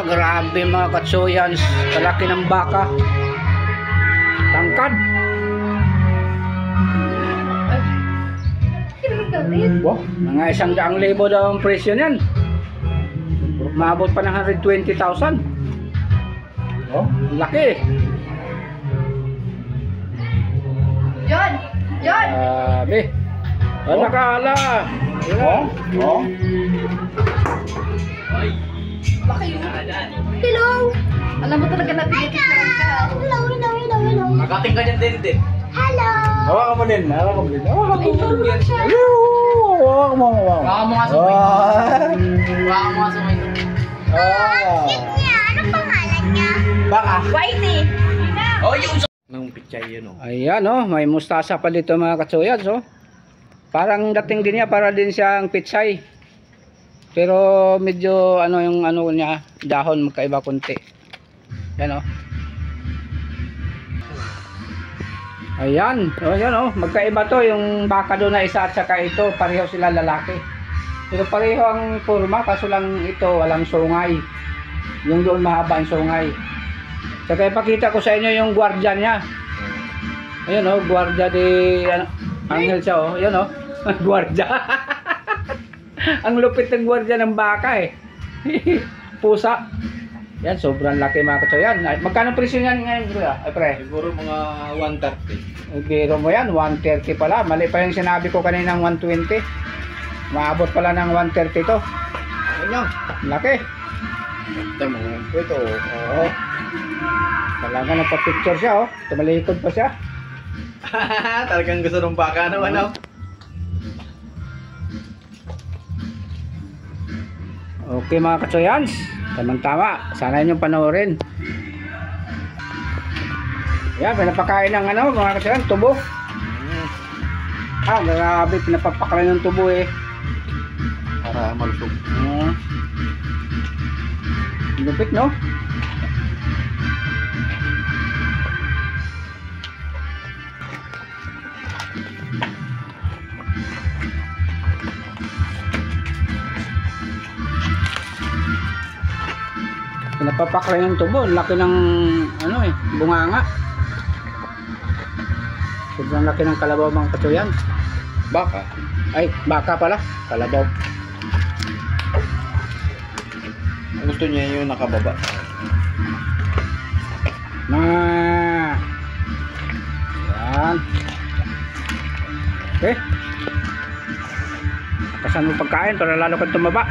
grabe mga katsuyans. Kalaki ng baka. Tangkad. Wow, mga 100,000 daw ang presyo niyan. Maabot pa ng 120,000. Oh, laki. John! John! Grabe. Ano kala? Oh. Laki yun. Hello! Alam mo talaga na pinitisaran ka. Hello. Magating ka dyan din. Hello! Hawakan mo din. Hawakan mo din. Hawakan mo. Hello! Hawakan mo. Baka mo nga sumay. Baka mo nga sumay. Anong pangalan niya? Baka. Whitey! Oh, yung nung picture yun, oh. Ayan, oh, may mustasa pa dito mga katsuyans, oh. Parang dating din niya, para din siyang pitsay. Pero medyo ano yung ano niya, dahon magkaiba konti. Yan, oh. Ayan, oh, yan, oh, magkaiba to yung baka doon na isa at saka ito, pareho sila lalaki. Pero pareho ang forma, kaso lang ito walang sungay. Yung doon mahaba ang sungay. Saka ipakita ko sa inyo yung gwardiya niya. Ayun, oh, gwardiya de ano, Angel siya, oh. Ayun, oh. Gwardiya. Ang lupit ng gwardiya ng baka, eh. Pusa. Yan, sobrang laki mga katsoyan. Magkano presyo niyan ngayon, bro? Ay, pre. Siguro mga 130. Biro mo yan, 130 pala. Mali pa yung sinabi ko kaninang 120. Maabot pala ng 130 to. Ayun. Laki. Tama mo. Ito, oh. Talaga nagpa-picture siya, oh. Tumalikod pa siya. Talagang gusto ng baka naman, oh. Okay mga katsoyans, tamang-tama. Sana nyo panoorin. Yan, pinapakain ng ano mga katsoyans, tubo. Grabe, pinapapakain ng tubo, eh. Para malusog. Lupit, no? Pinapapakray ng tubo, laki ng ano, eh, bunganga. Sobrang laki ng kalabaw mga katsuyan. Baka? Ay, baka pala, kalabaw. Gusto niya yung nakababa. Yan. Okay. Nakasan mo pagkain para lalo kang tumaba.